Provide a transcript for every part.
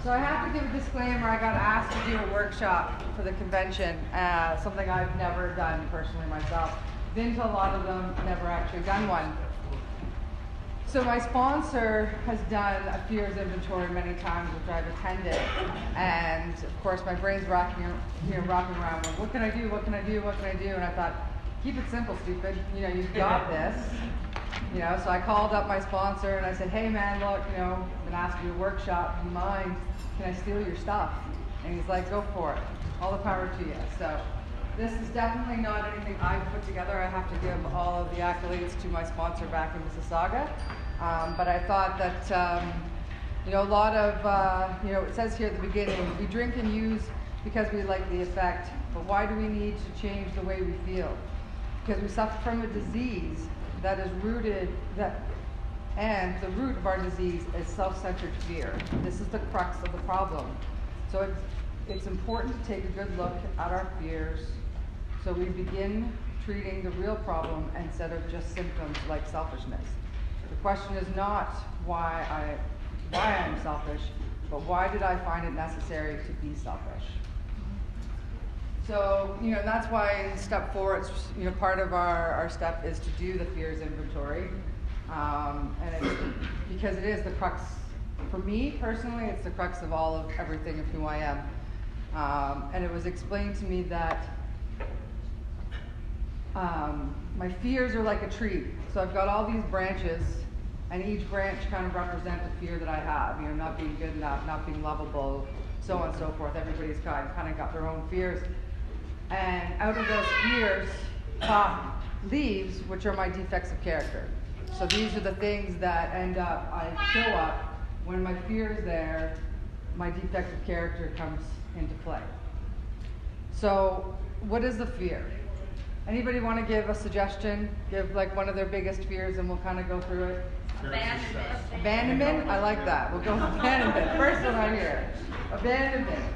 So I have to give a disclaimer. I got asked to do a workshop for the convention, something I've never done personally myself. Been to a lot of them, never actually done one. So my sponsor has done a fears inventory many times, which I've attended, and of course my brain's rocking around. Well, what can I do? What can I do? What can I do? And I thought, keep it simple, stupid. You know, you've got this. You know, so I called up my sponsor and I said, hey man, look, you know, I've been asked to do a workshop. Do you mind? Can I steal your stuff? And he's like, go for it. All the power to you. So this is definitely not anything I've put together. I have to give all of the accolades to my sponsor back in Mississauga. But I thought that, you know, a lot of, you know, it says here at the beginning, we drink and use because we like the effect, but why do we need to change the way we feel? Because we suffer from a disease that is rooted, and the root of our disease is self-centered fear. This is the crux of the problem. So it's important to take a good look at our fears so we begin treating the real problem instead of just symptoms like selfishness. The question is not why I'm selfish, but why did I find it necessary to be selfish? So, you know, that's why in step 4, it's, you know, part of our step is to do the fears inventory. And it's because it is the crux, for me personally, it's the crux of all of everything of who I am. And it was explained to me that my fears are like a tree. So I've got all these branches, and each branch kind of represents a fear that I have. You know, not being good enough, not being lovable, so on and so forth. Everybody's kind of got their own fears. And out of those fears pop leaves, which are my defects of character. So these are the things that I show up when my fear is there, my defect of character comes into play. So what is the fear? Anybody want to give a suggestion? Give like one of their biggest fears and we'll kind of go through it. Abandonment. Abandonment? I like that. We'll go with abandonment. First one I hear. Abandonment.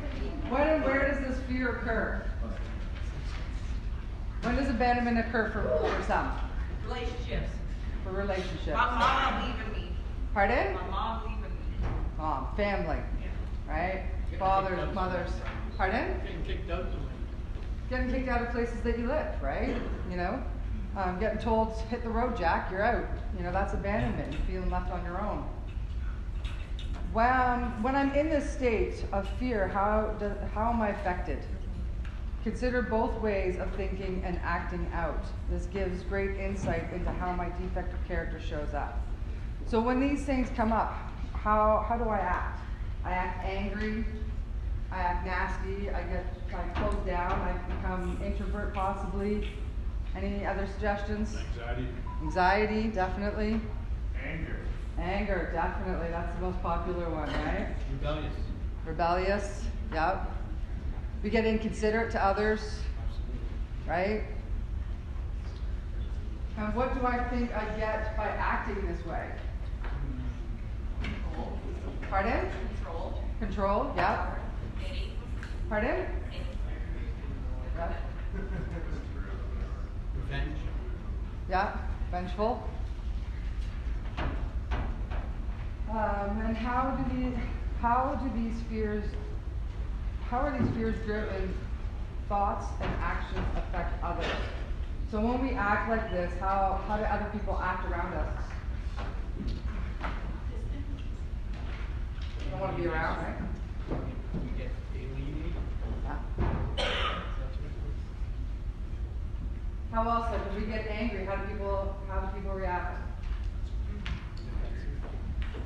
When and where does this fear occur? When does abandonment occur for some? Relationships. For relationships. My mom leaving me. Pardon? My mom leaving me. Mom, family, right? Fathers, mothers. Pardon? Getting kicked out of the way. Getting kicked out of places that you live, right? You know? Getting told, hit the road, Jack, you're out. You know, that's abandonment, feeling left on your own. When I'm in this state of fear, how am I affected? Consider both ways of thinking and acting out. This gives great insight into how my defect of character shows up. So when these things come up, how do I act? I act angry, I act nasty, I close down, I become introvert possibly. Any other suggestions? Anxiety. Anxiety, definitely. Anger. Anger, definitely. That's the most popular one, right? Rebellious. Rebellious, yep. We get inconsiderate to others, right? And what do I think I get by acting this way? Control. Pardon? Control. Control, yep. Pity. Pardon? Yep. Revenge. Yeah, vengeful. And how are these fears driven thoughts and actions affect others? So when we act like this, how do other people act around us? You don't want to be around, right? You get alienated. Yeah. How else? Like when we get angry, how do people react?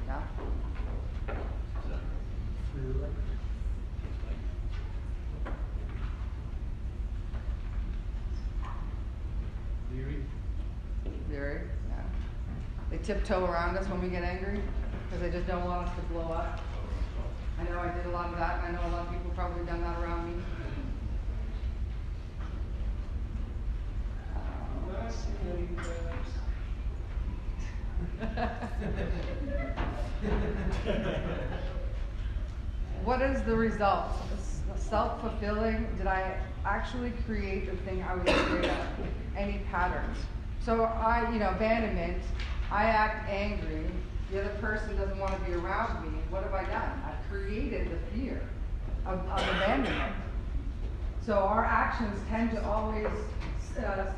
Yeah. Very, yeah. They tiptoe around us when we get angry because they just don't want us to blow up. I know I did a lot of that, and I know a lot of people probably done that around me. What is the result? Self-fulfilling? Did I actually create the thing I was afraid of? Any patterns? So abandonment, I act angry, the other person doesn't want to be around me. What have I done? I've created the of abandonment. So our actions tend to always, have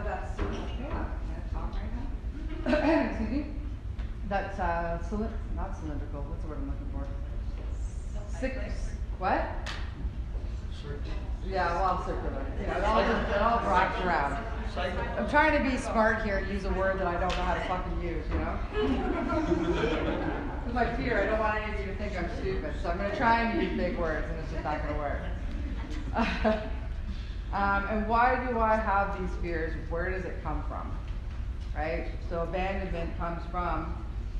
that, can I talk right now? Excuse me? That's, not cylindrical, what's the word I'm looking for? What? Yeah, well, circular. It all wraps around. I'm trying to be smart here and use a word that I don't know how to fucking use, With my fear, I don't want any of you to think I'm stupid, so I'm going to try and use big words, and it's just not going to work. And why do I have these fears? Where does it come from? Right? So abandonment comes from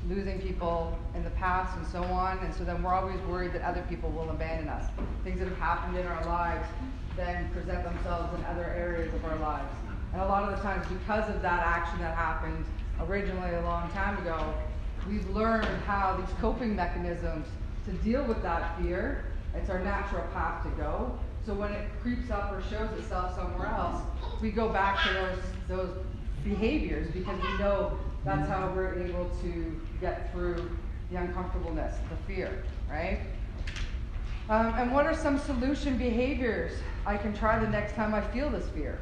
losing people in the past and so on, and so then we're always worried that other people will abandon us. Things that have happened in our lives then present themselves in other areas of our lives. And a lot of the times, because of that action that happened originally a long time ago, we've learned how these coping mechanisms to deal with that fear. It's our natural path to go. So when it creeps up or shows itself somewhere else, we go back to those behaviors because we know that's how we're able to get through the uncomfortableness, the fear, right? And what are some solution behaviors I can try the next time I feel this fear?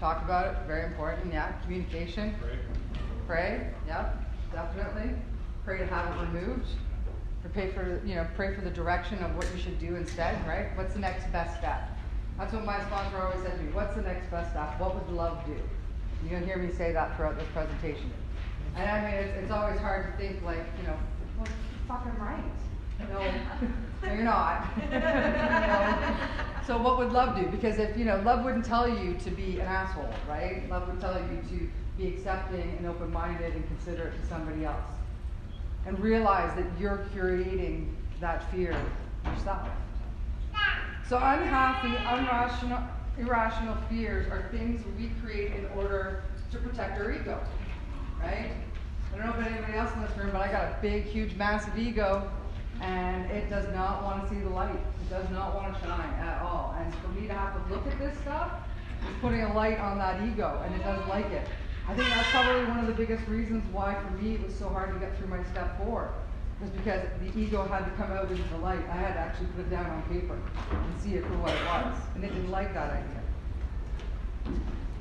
Talk about it, very important, yeah. Communication. Pray, yeah, definitely. Pray to have it removed. Or pray for the direction of what you should do instead, right? What's the next best step? That's what my sponsor always said to me. What's the next best step? What would love do? You're going to hear me say that throughout this presentation. And I mean, it's always hard to think like, well, fucking right. No, you're not. So what would love do? Because if, love wouldn't tell you to be an asshole, right? Love would tell you to be accepting and open-minded and considerate to somebody else. And realize that you're creating that fear yourself. So unhappy, irrational fears are things we create in order to protect our ego, right? I don't know about anybody else in this room, but I got a big, huge, massive ego, and it does not want to see the light. It does not want to shine at all. And for me to have to look at this stuff is putting a light on that ego, and it doesn't like it. I think that's probably one of the biggest reasons why, for me, it was so hard to get through my step 4. Was because the ego had to come out into the light. I had to actually put it down on paper and see it for what it was. And it didn't like that idea.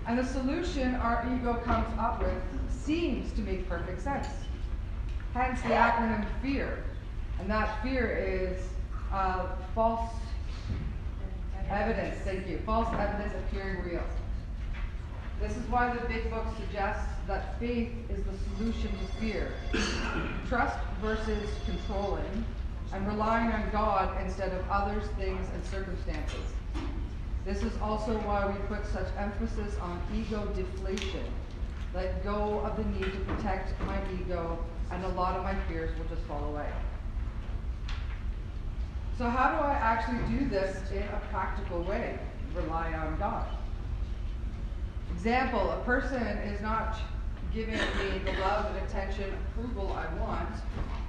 And the solution our ego comes up with seems to make perfect sense. Hence the acronym FEAR. And that fear is false evidence. Thank you. False evidence appearing real. This is why the big book suggests that faith is the solution to fear. Trust versus controlling, and relying on God instead of others, things, and circumstances. This is also why we put such emphasis on ego deflation. Let go of the need to protect my ego, and a lot of my fears will just fall away. So how do I actually do this in a practical way? Rely on God. Example, a person is not giving me the love and attention, approval I want.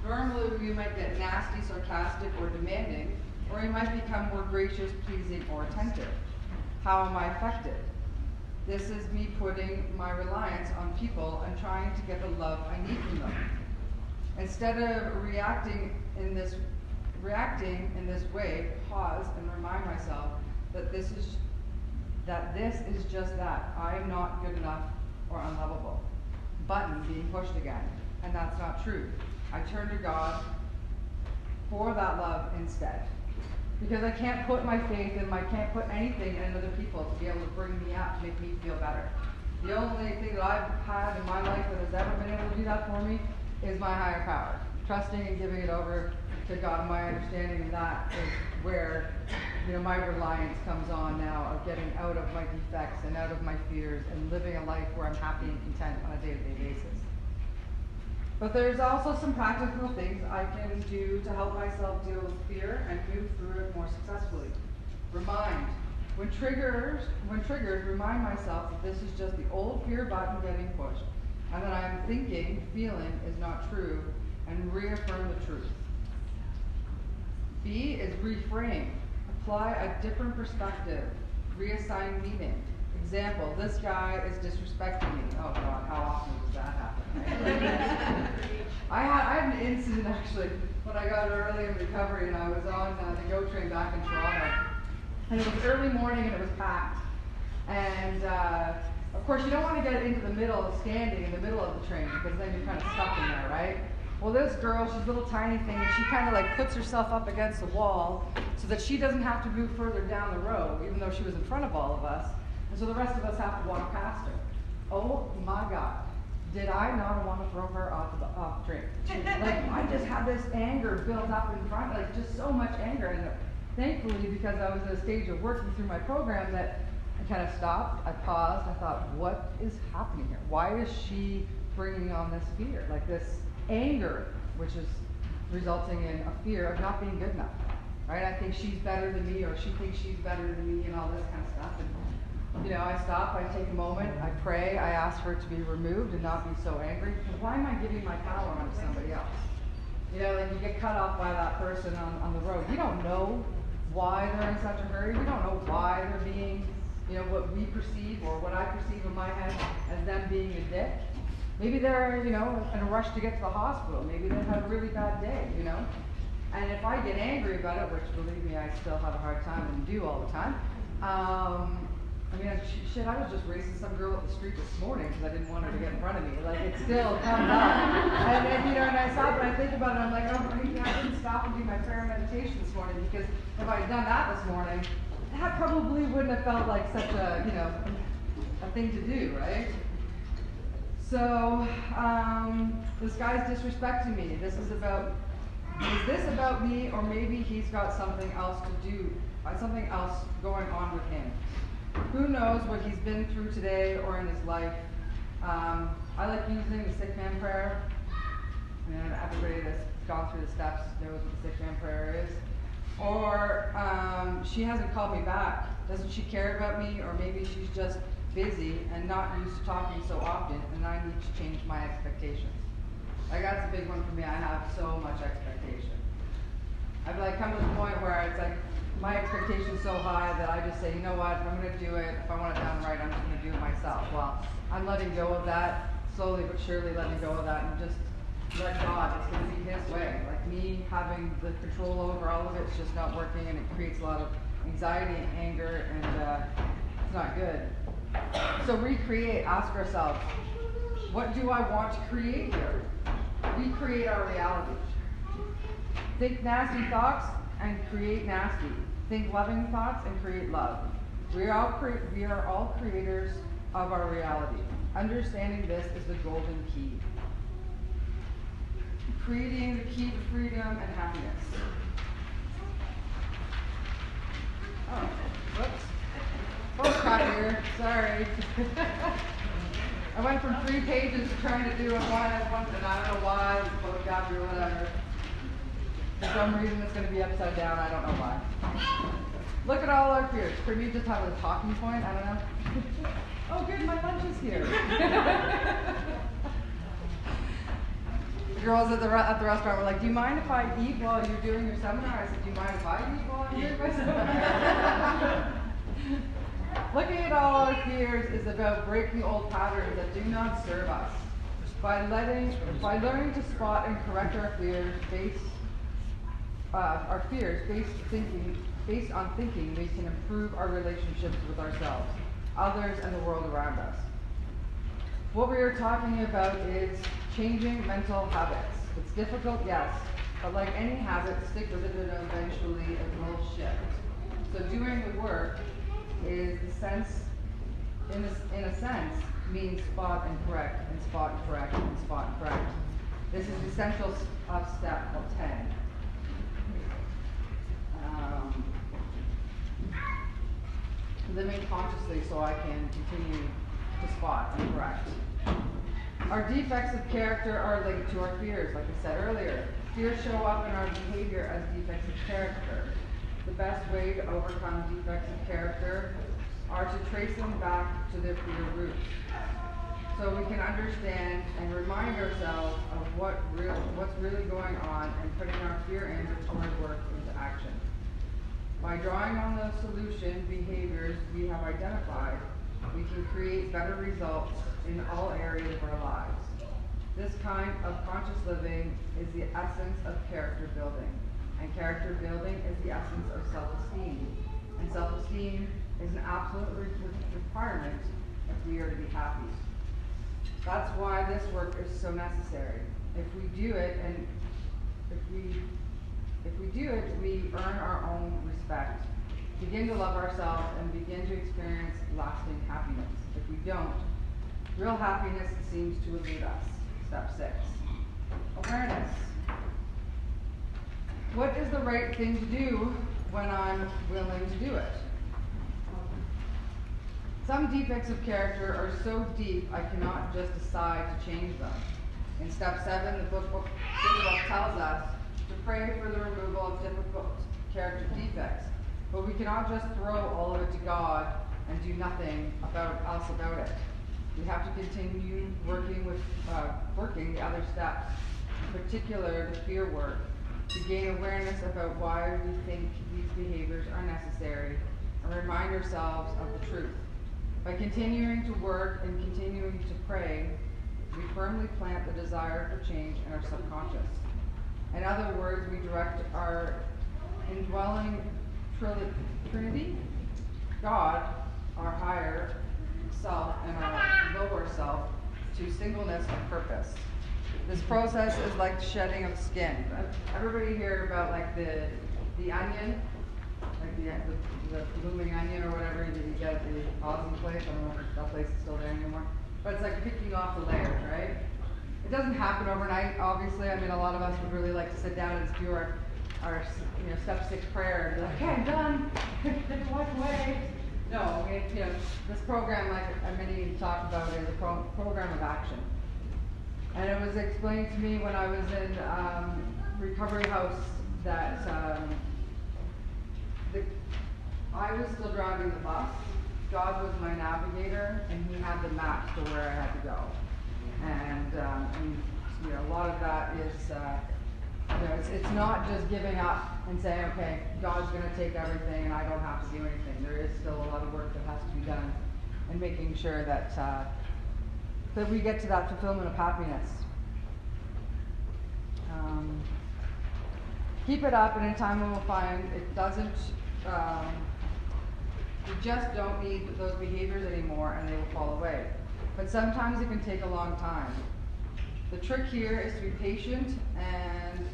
Normally we might get nasty, sarcastic, or demanding, or we might become more gracious, pleasing, or attentive. How am I affected? This is me putting my reliance on people and trying to get the love I need from them. Instead of reacting in this way, pause and remind myself that this is just that. I am not good enough or unlovable. Button being pushed again. And that's not true. I turn to God for that love instead. Because I can't put my faith in, I can't put anything in other people to be able to bring me up, to make me feel better. The only thing that I've had in my life that has ever been able to do that for me is my higher power. Trusting and giving it over to God. My understanding of that is where my reliance comes on now, of getting out of my defects and out of my fears and living a life where I'm happy and content on a day-to-day basis. But there's also some practical things I can do to help myself deal with fear and move through it more successfully. Remind. When triggered, remind myself that this is just the old fear button getting pushed, and that I'm thinking, feeling is not true, and reaffirm the truth. B is reframe. Apply a different perspective. Reassign meaning. Example, this guy is disrespecting me. Oh God, how often does that happen? I had an incident actually, when I got early in recovery and I was on the GO train back in Toronto. And it was early morning and it was packed. And of course you don't want to get into the middle, standing in the middle of the train, because then you're kind of stuck in there, right? Well, this girl, she's a little tiny thing, and she kind of like puts herself up against the wall so that she doesn't have to move further down the road, even though she was in front of all of us. And so the rest of us have to walk past her. Oh my God. Did I not want to throw her off the train? Like, I just had this anger built up in front, like just so much anger. And thankfully, because I was at a stage of working through my program, that I kind of stopped, I paused, I thought, what is happening here? Why is she bringing on this fear? Like this anger, which is resulting in a fear of not being good enough, right? I think she's better than me, or she thinks she's better than me, and all this kind of stuff. And you know, I stop, I take a moment, I pray, I ask for it to be removed and not be so angry. Because why am I giving my power on to somebody else? You know, like you get cut off by that person on the road. You don't know why they're in such a hurry. We don't know why they're being, you know, what we perceive or what I perceive in my head as them being a dick. Maybe they're, you know, in a rush to get to the hospital. Maybe they had a really bad day, you know. And if I get angry about it, which believe me, I still have a hard time and do all the time, I mean, shit, I was just racing some girl up the street this morning because I didn't want her to get in front of me. Like, it still comes up. And then, you know, and I stop and I think about it, I'm like, oh, maybe I didn't stop and do my prayer meditation this morning, because if I had done that this morning, that probably wouldn't have felt like such a, you know, a thing to do, right? So, this guy's disrespecting me. Is this about me, or maybe he's got something else to do, something else going on with him? Who knows what he's been through today or in his life. I like using the sick man prayer. And everybody that's gone through the steps knows what the sick man prayer is. Or she hasn't called me back. Doesn't she care about me? Or maybe she's just busy and not used to talking so often, and I need to change my expectations. Like, that's a big one for me. I have so much expectation. I've like come to the point where it's like, my expectation's so high that I just say, you know what, if I'm going to do it, if I want it done right, I'm just going to do it myself. Well, I'm letting go of that, slowly but surely letting go of that, and just let God, it's going to be His way. Like, me having the control over all of it, it's just not working, and it creates a lot of anxiety and anger, and it's not good. So recreate, ask ourselves, what do I want to create here? Recreate our reality. Think nasty thoughts and create nasty. Think loving thoughts and create love. We are all creators of our reality. Understanding this is the golden key. Creating the key to freedom and happiness. Oh, whoops. Postcard here, sorry. I went from 3 pages to trying to do it one, and I don't know why, photograph or whatever. For some reason it's going to be upside down, I don't know why. Look at all our fears. Could we just have a talking point? I don't know. Oh good, my lunch is here. The girls at the restaurant were like, do you mind if I eat while you're doing your seminar? I said, do you mind if I eat while I'm doing my seminar? Looking at all our fears is about breaking old patterns that do not serve us. By learning to spot and correct our fears based on thinking, we can improve our relationships with ourselves, others, and the world around us. What we are talking about is changing mental habits. It's difficult, yes, but like any habit, stick with it and eventually it will shift. So doing the work is in a sense, means spot and correct, and spot and correct, and spot and correct. This is essential of step 10. Living consciously so I can continue to spot and correct. Our defects of character are linked to our fears, like I said earlier. Fears show up in our behavior as defects of character. The best way to overcome defects of character are to trace them back to their fear roots, so we can understand and remind ourselves of what's really going on and putting our fear inventory work into action. By drawing on the solution behaviors we have identified, we can create better results in all areas of our lives. This kind of conscious living is the essence of character building. And character building is the essence of self-esteem. And self-esteem is an absolute requirement if we are to be happy. That's why this work is so necessary. If we do it, and if we do it, we earn our own respect, begin to love ourselves, and begin to experience lasting happiness. If we don't, real happiness seems to elude us. Step 6. Awareness. What is the right thing to do when I'm willing to do it? Some defects of character are so deep I cannot just decide to change them. In step 7, the book tells us to pray for the removal of difficult character defects, but we cannot just throw all of it to God and do nothing else about it. We have to continue working the other steps, in particular the fear work, to gain awareness about why we think these behaviors are necessary and remind ourselves of the truth. By continuing to work and continuing to pray, we firmly plant the desire for change in our subconscious. In other words, we direct our indwelling Trinity, God, our higher self, and our lower self, to singleness of purpose. This process is like the shedding of skin. Everybody hear about like the onion, like the blooming onion or whatever that you get at the Aussie place. I don't know if that place is still there anymore. But it's like picking off the layers, right? It doesn't happen overnight, obviously. I mean, a lot of us would really like to sit down and do our step 6 prayer and be like, okay, I'm done. Walk away. No, I mean, this program, like many talk about, is a program of action. And it was explained to me when I was in recovery house that I was still driving the bus. God was my navigator, and he had the maps to where I had to go. And a lot of that is, it's not just giving up and saying, okay, God's going to take everything and I don't have to do anything. There is still a lot of work that has to be done, and making sure that that we get to that fulfillment of happiness. Keep it up, and in time we will find it doesn't. We just don't need those behaviors anymore, and they will fall away. But sometimes it can take a long time. The trick here is to be patient and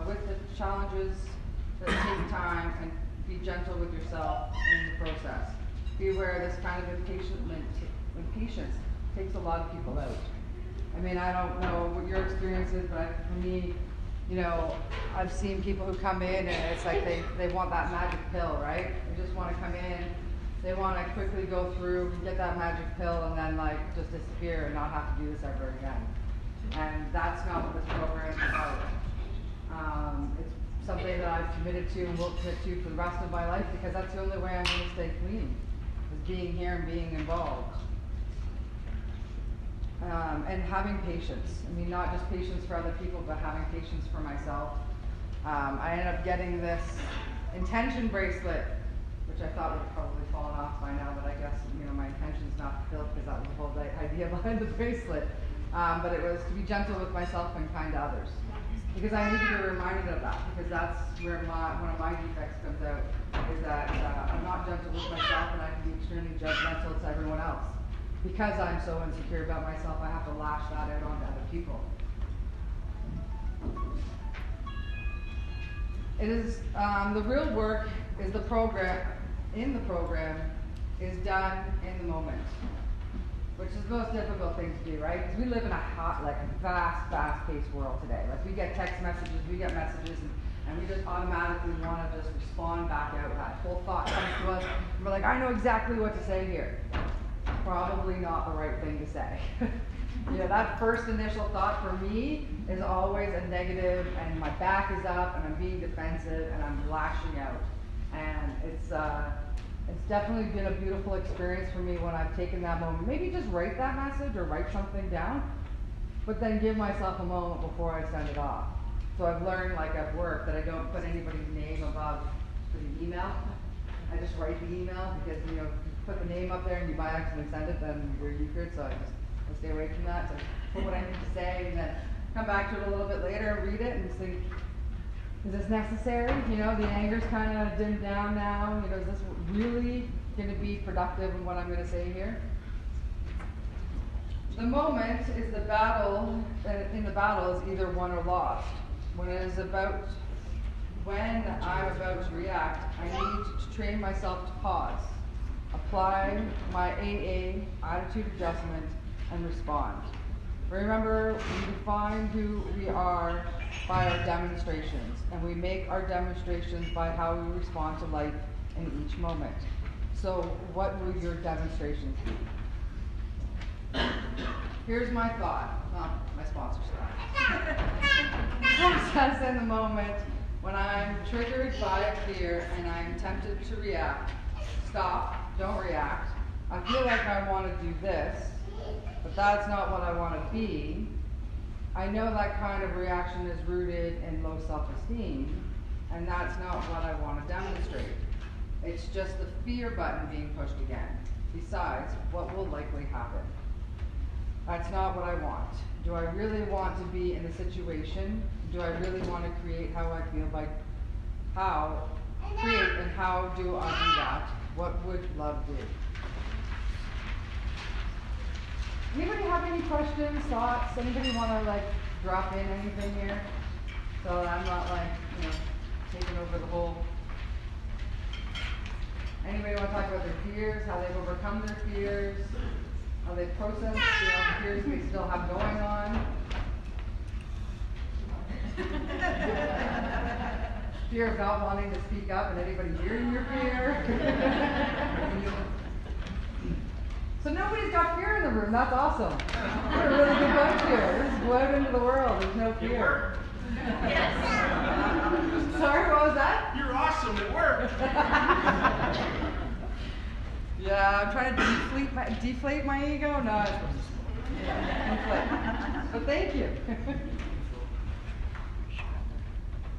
with the challenges that take time, and be gentle with yourself in the process. Be aware this kind of impatience takes a lot of people out. I mean, I don't know what your experience is, but for me, I've seen people who come in and it's like they want that magic pill, right? They just want to come in, they want to quickly go through, get that magic pill, and then just disappear and not have to do this ever again. And that's not what this program is about. It's something that I've committed to and will commit to for the rest of my life, because that's the only way I'm going to stay clean, is being here and being involved. And having patience. I mean, not just patience for other people, but having patience for myself. I ended up getting this intention bracelet, which I thought would have probably fallen off by now, but I guess, my intention's not fulfilled, because that was the whole idea behind the bracelet. But it was to be gentle with myself and kind to others. Because I need to be reminded of that, because that's where one of my defects comes out, is that I'm not gentle with myself, and I can be extremely judgmental to everyone else. Because I'm so insecure about myself, I have to lash that out onto other people. It is the real work is the program is done in the moment, which is the most difficult thing to do, right? Because we live in a hot, fast-paced world today. Like, we get text messages, we get messages, and we just automatically want to just respond back out. That whole thought comes to us, and we're like, I know exactly what to say here. Probably not the right thing to say. That first initial thought for me is always a negative, and my back is up, and I'm being defensive, and I'm lashing out. And it's definitely been a beautiful experience for me when I've taken that moment. Maybe just write that message or write something down, but then give myself a moment before I send it off. So I've learned, at work, that I don't put anybody's name above the email. I just write the email, because if you put the name up there and you by accident send it, then you're good. So I just I stay away from that, to put what I need to say, and then come back to it a little bit later, read it, and think, is this necessary? You know, the anger's kind of dimmed down now. You know, is this really going to be productive in what I'm going to say here? The moment is the battle, in the battle is either won or lost. When I'm about to react, I need to train myself to pause, apply my AA, attitude adjustment, and respond. Remember, we define who we are by our demonstrations, and we make our demonstrations by how we respond to life in each moment. So what will your demonstrations be? Here's my thought. My sponsor's thought. Process in the moment when I'm triggered by a fear and I'm tempted to react. Stop, don't react. I feel like I want to do this, but that's not what I want to be. I know that kind of reaction is rooted in low self-esteem, and that's not what I want to demonstrate. It's just the fear button being pushed again. Besides, what will likely happen? That's not what I want. Do I really want to be in a situation? Do I really want to create how I feel by how do I do that? What would love do? Anybody have any questions, thoughts? Anybody want to drop in anything here? So that I'm not taking over the whole. Anybody want to talk about their fears, how they've overcome their fears, how they've processed the fears they still have going on? Fear of not wanting to speak up and anybody hearing your fear. So nobody's got fear in the room. That's awesome. We're a really good bunch here. Just go out into the world. There's no fear. Yes. Sorry, what was that? You're awesome. It worked. Yeah, I'm trying to deflate my ego. No, deflate. But thank you.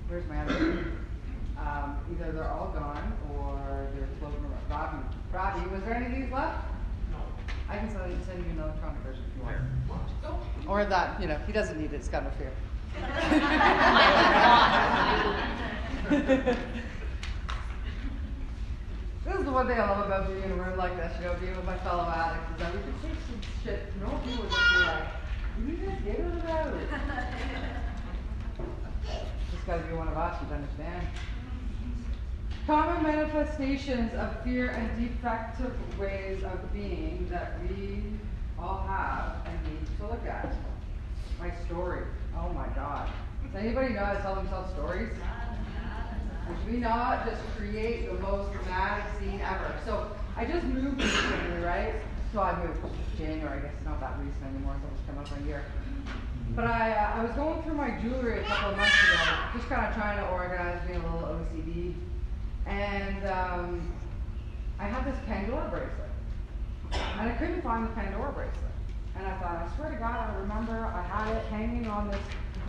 Where's my other? Either they're all gone or they're floating around. Robbie, was there any of these left? I can send you an electronic version if you want. Or that, he doesn't need it, it's got no fear. This is the one thing I love about being in a room like this, being with my fellow addicts, is that we can say some shit. No people would just be like, you just get it out. Just gotta be one of us to understand. Common manifestations of fear and defective ways of being that we all have and need to look at. My story. Oh my God. Does anybody know how to tell themselves stories? Should we not just create the most dramatic scene ever? So I just moved recently, right? So I moved January. I guess it's not that recent anymore. It's almost come up on a year. But I was going through my jewelry a couple of months ago, just kind of trying to organize, being a little OCD. And I had this Pandora bracelet, and I couldn't find the Pandora bracelet. And I thought, I swear to God, I remember I had it hanging on this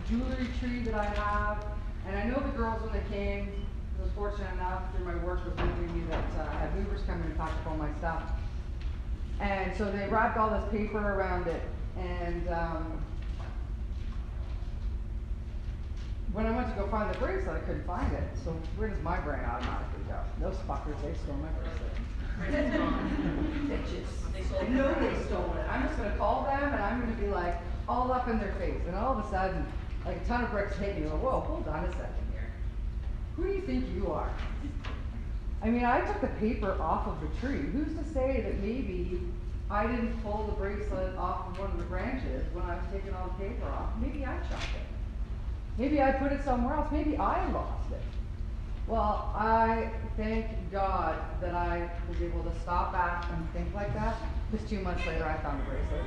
jewelry tree that I have. And I know the girls, when they came, I was fortunate enough through my work with moving me that I had movers come in and pack up all my stuff. And so they wrapped all this paper around it. And when I went to go find the bracelet, I couldn't find it. So where does my brain automatically go? Those fuckers, they stole my bracelet. Bitches. I know they stole it. I'm just going to call them and I'm going to be like all up in their face. And all of a sudden, like a ton of bricks hit me. Like, whoa, hold on a second here. Who do you think you are? I mean, I took the paper off of the tree. Who's to say that maybe I didn't pull the bracelet off of one of the branches when I was taking all the paper off? Maybe I chucked it. Maybe I put it somewhere else. Maybe I lost it. Well, I thank God that I was able to stop back and think like that, because 2 months later I found the bracelet.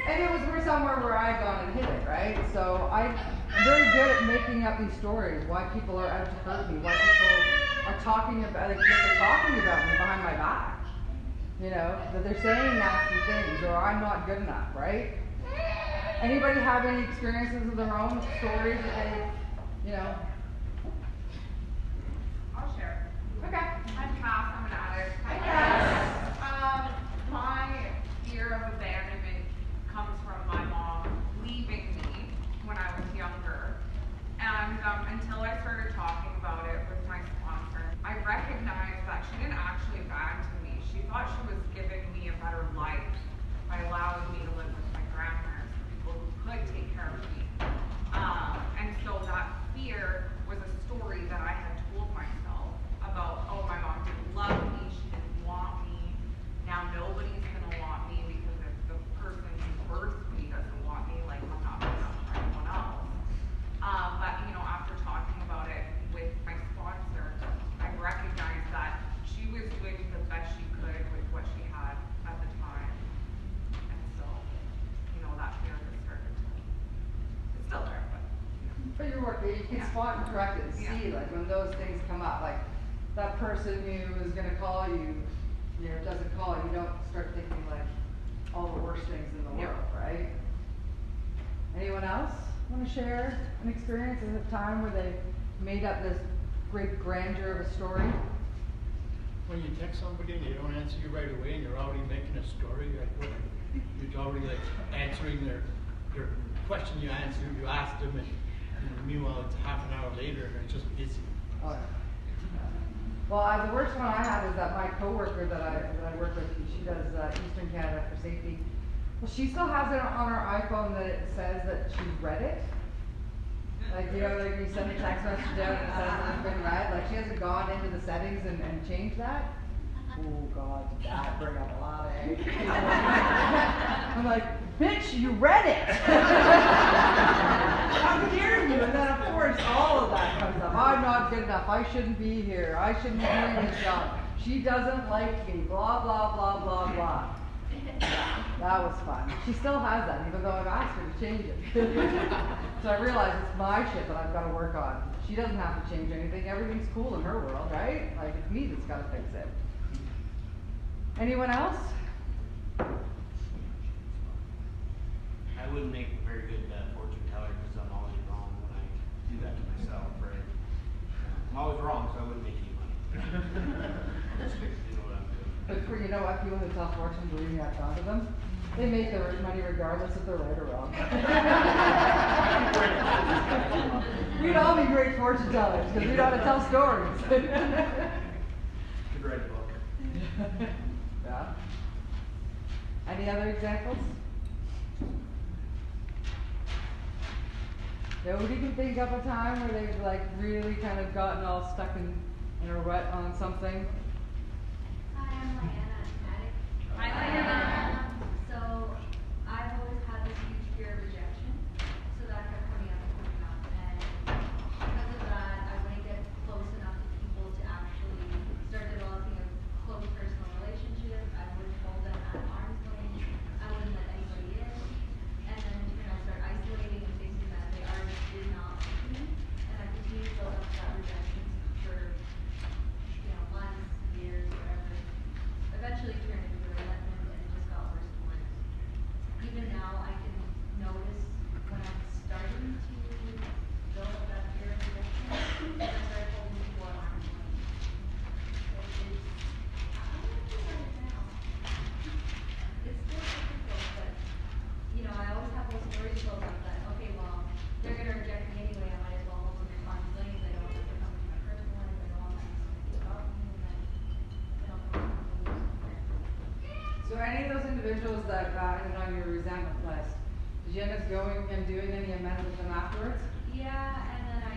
And it was somewhere where I had gone and hid it, right? So I'm very good at making up these stories, why people are out to hurt me, why people are talking about, they're talking about me behind my back. That they're saying nasty things, or I'm not good enough, right? Anybody have any experiences of their own stories that they, I'll share. Okay. I'm Cass. I'm an addict. Hi, Cass. My fear of she thought she was giving me a better life by allowing me to live with my grandparents, people who could take care of me. And so that fear was a story that I had told myself about, oh, my mom didn't love me, she didn't want me. Now nobody's gonna want me because if the person who birthed me doesn't want me, like I'm not good enough for anyone else. But you know, after talking about it with my sponsor, I recognized that she was doing the best she could with what she had at the time. And so, you know, that fear has started to, it's still there, but. But you're working, you can Yeah. spot and correct it and Yeah. see, like, when those things come up, like, that person who is gonna call you, you know, doesn't call, you don't start thinking like all the worst things in the Yeah. world, right? Anyone else wanna share an experience in a time where they made up this great grandeur of a story? When you text somebody and they don't answer you right away and you're already making a story, like what, you're already like answering their question you asked them, and meanwhile it's half an hour later and they're just busy. Oh, yeah. Well, the worst one I had is that my coworker that I work with, she does Eastern Canada for safety. Well, she still has it on her iPhone that it says that she's read it. Like, you know, like you send a text message out and it says that it's been read. Like, she hasn't gone into the settings and changed that. Oh God, did that bring up a lot of anger. I'm like, bitch, you read it. How dare you? And then of course all of that comes up. I'm not good enough. I shouldn't be here. I shouldn't be doing this job. She doesn't like me. Blah blah blah blah blah. Yeah, that was fun. She still has that, even though I've asked her to change it. So I realize it's my shit that I've got to work on. She doesn't have to change anything. Everything's cool in her world, right? Like, it's me that's got to fix it. Anyone else? I wouldn't make a very good fortune teller because I'm always wrong when I do that to myself, right? I'm always wrong, so I wouldn't make any money. I'll just stick to what I'm doing. But for, you know what, people who tell fortune, believe me, I've gone to them. They make their money regardless if they're right or wrong. We'd all be great fortune tellers because we know how to tell stories. Could write a book. Yeah. Any other examples? Nobody can think of a time where they've like really kind of gotten all stuck in a rut on something. Hi, I'm Diana, addict. Hi, Diana. So I've always had this huge fear of rejection, so that kept coming up and coming up, and because of that, I wouldn't get close enough to people to actually start developing a close personal relationship. I would hold them at arm's length. I wouldn't let anybody in, and then start isolating and thinking that they already did not like me, and I continued to build up that rejection for months, years, whatever. Eventually turned into resentment and it just got worse and worse. Even now, I can notice when I'm starting to build up that fear of rejection, I start holding people at arm's length. I'm gonna do that now. It's still difficult, but I always have those stories built up that, okay, well, they're gonna reject me anyway, I might as well hold them at arm's length. I don't want them to come into my personal life, I don't want them to speak about me, and then, So any of those individuals that got ended on your resentment list, did you end up going and doing any amends with them afterwards? yeah, and then I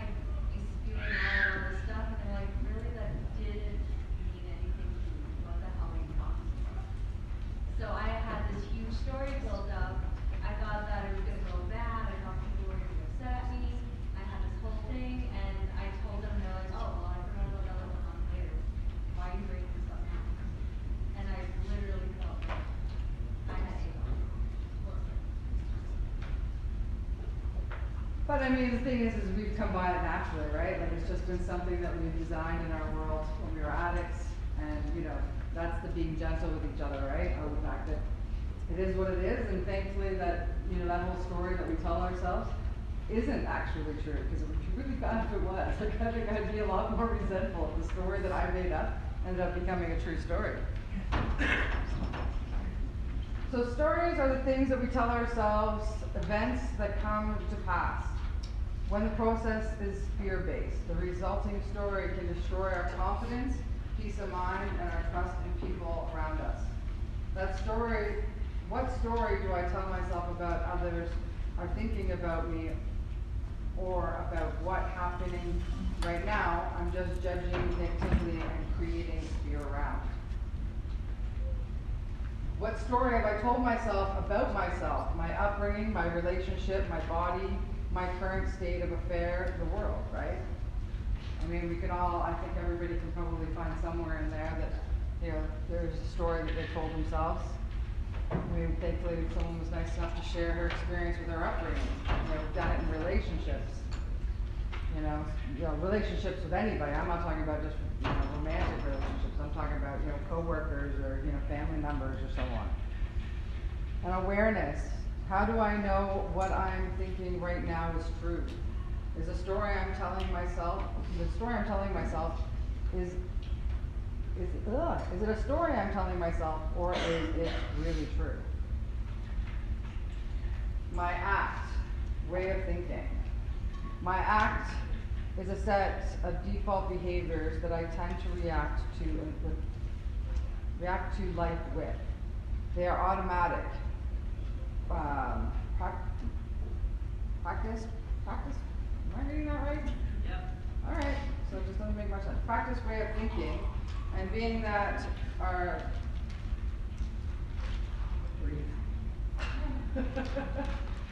spewing out all this stuff, and they're like, really, that didn't mean anything to me. What the hell are you talking about? So I had this huge story built up. I thought that it was gonna go bad. I thought people were gonna be upset at me. I had this whole thing, and I told them, they're like, oh, well, I forgot about that like a month later. Why are you bringing this up now? And I literally felt like I had a But I mean, the thing is we've come by it naturally, right? Like it's just been something that we've designed in our world when we were addicts, and that's the being gentle with each other, right? Or the fact that it is what it is, and thankfully that that whole story that we tell ourselves isn't actually true, because it would be really bad if it was. Like, I think I'd be a lot more resentful if the story that I made up ended up becoming a true story. So stories are the things that we tell ourselves, events that come to pass. When the process is fear-based, the resulting story can destroy our confidence peace of mind, and our trust in people around us. That story, what story do I tell myself about others are thinking about me, or about what happening right now I'm just judging negatively and creating fear around? What story have I told myself about myself, my upbringing, my relationship, my body, my current state of affair, the world, right? I mean, we can all, I think everybody can probably find somewhere in there that, you know, there's a story that they told themselves. I mean, thankfully someone was nice enough to share her experience with her upbringing. You know, we've done it in relationships. You know, relationships with anybody. I'm not talking about just, you know, romantic relationships. I'm talking about, you know, coworkers or, you know, family members or so on. And awareness. How do I know what I'm thinking right now is true? Is the story I'm telling myself, is it a story I'm telling myself, or is it really true? My act, way of thinking. My act is a set of default behaviors that I tend to react to life with. They are automatic. Practice? Am I reading that right? Yep. All right, so it just doesn't make much sense. Practice way of thinking, and being that our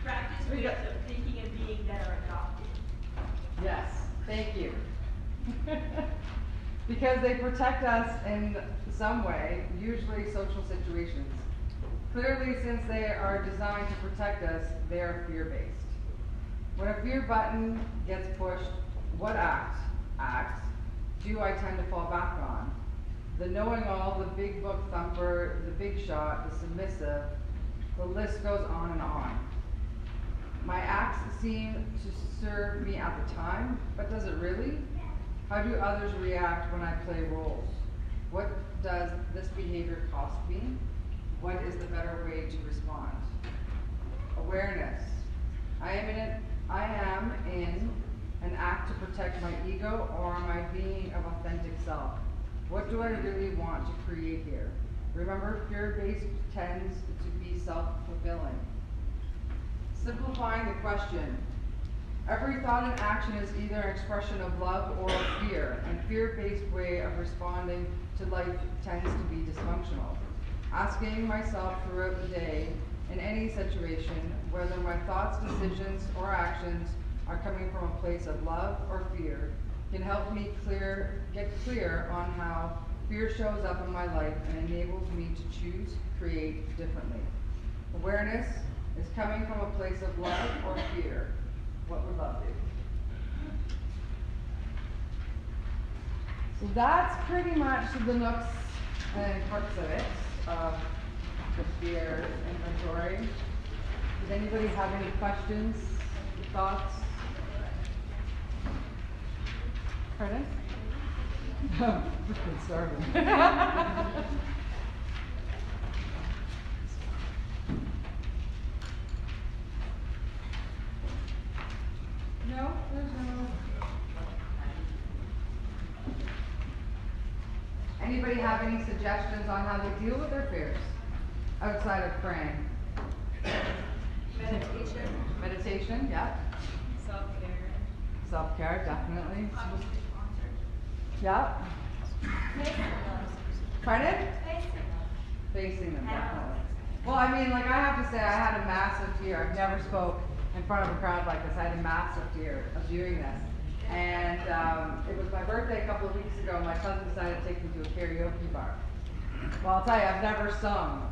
Practice ways of thinking and being that are adopted. Yes, thank you. Because they protect us in some way, usually social situations. Clearly, since they are designed to protect us, they are fear-based. When a fear button gets pushed, what acts do I tend to fall back on? The know-it-all, the big book thumper, the big shot, the submissive, the list goes on and on. My acts seem to serve me at the time, but does it really? How do others react when I play roles? What does this behavior cost me? What is the better way to respond? Awareness. I am in an act to protect my ego, or am I being of authentic self? What do I really want to create here? Remember, fear-based tends to be self-fulfilling. Simplifying the question. Every thought and action is either an expression of love or of fear, and fear-based way of responding to life tends to be dysfunctional. Asking myself throughout the day, in any situation, whether my thoughts, decisions, or actions are coming from a place of love or fear, can help me get clear on how fear shows up in my life and enables me to choose, create differently. Awareness is coming from a place of love or fear. What would love do? So that's pretty much the nooks and crux of it, of the fear inventory. Does anybody have any questions, thoughts? Pardon? Oh, freaking starving. No, there's no. Anybody have any suggestions on how they deal with their fears outside of praying? Meditation, yeah. Self-care. Self-care, definitely. Yeah. Pardon? Facing them, definitely. Well, I mean, like, I have to say, I had a massive fear. I've never spoke in front of a crowd like this. I had a massive fear of doing this. And it was my birthday a couple of weeks ago. My cousin decided to take me to a karaoke bar. Well, I'll tell you, I've never sung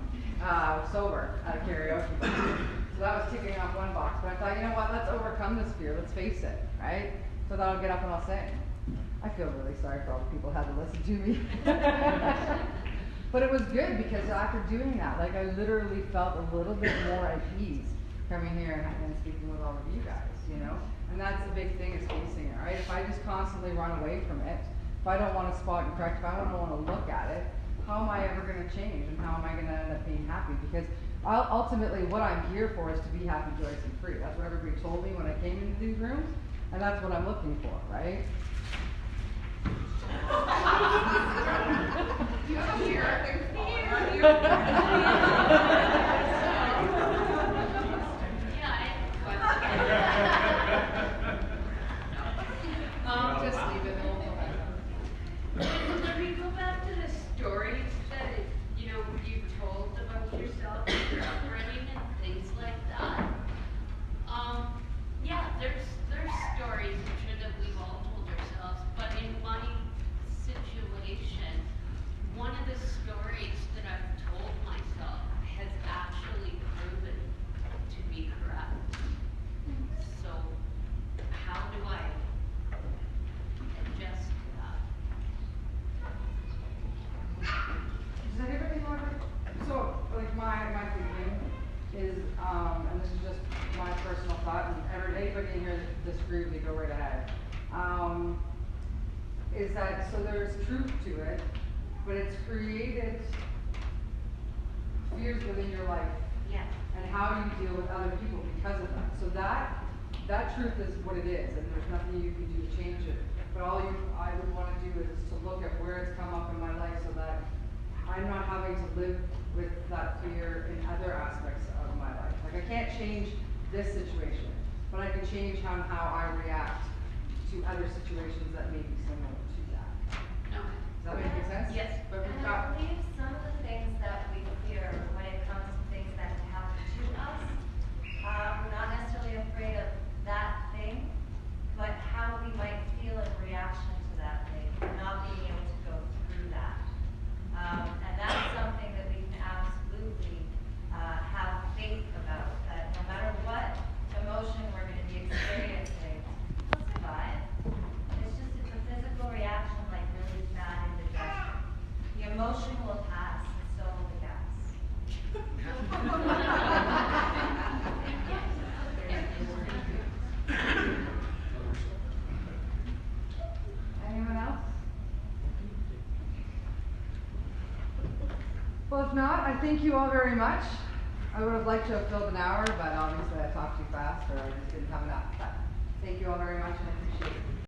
sober at a karaoke bar. So that was ticking off one box. But I thought, you know what, let's overcome this fear. Let's face it, right? So that I'll get up and I'll sing. I feel really sorry for all the people who had to listen to me. But it was good because after doing that, like, I literally felt a little bit more at ease coming here and speaking with all of you guys, you know? And that's the big thing, is facing it, right? If I just constantly run away from it, if I don't want to spot and correct, if I don't want to look at it, how am I ever going to change, and how am I going to end up being happy? Because ultimately what I'm here for is to be happy, joyous, and free. That's what everybody told me when I came into these rooms, and that's what I'm looking for, right? You have fear, there's falling on you. Just leave it. When we go back to the stories that, you've told about yourself, your upbringing and things like that, yeah, there's stories I'm sure that we've all told ourselves, but in my situation, one of the stories that I've told myself has actually proven to be correct. So, how do I adjust to that? Does anybody want to, so, like, my thinking is, and this is just my personal thought, and anybody in here disagree with me, go right ahead. Is that, so there's truth to it, but it's created fears within your life. Yeah. And how you deal with other people because of that. So that truth is what it is, and there's nothing you can do to change it. But I would want to do is to look at where it's come up in my life so that I'm not having to live with that fear in other aspects of my life. Like, I can't change this situation, but I can change how I react to other situations that may be similar to that. Okay. Does that make sense? Yes. But we've And I got, believe some of the things that we fear when it comes to things that happen to us, we're not necessarily afraid of that thing, but how we might feel in reaction to that thing, not being able to go through that. And that's something that we can absolutely have faith about, that no matter what emotion we're going to be experiencing, we'll survive. It's a physical reaction like really bad indigestion. The emotion will pass, and so will the gas. anyone else? Well, if not, I thank you all very much. I would have liked to have filled an hour, but obviously I talked too fast or I just didn't have enough. But thank you all very much and I appreciate it.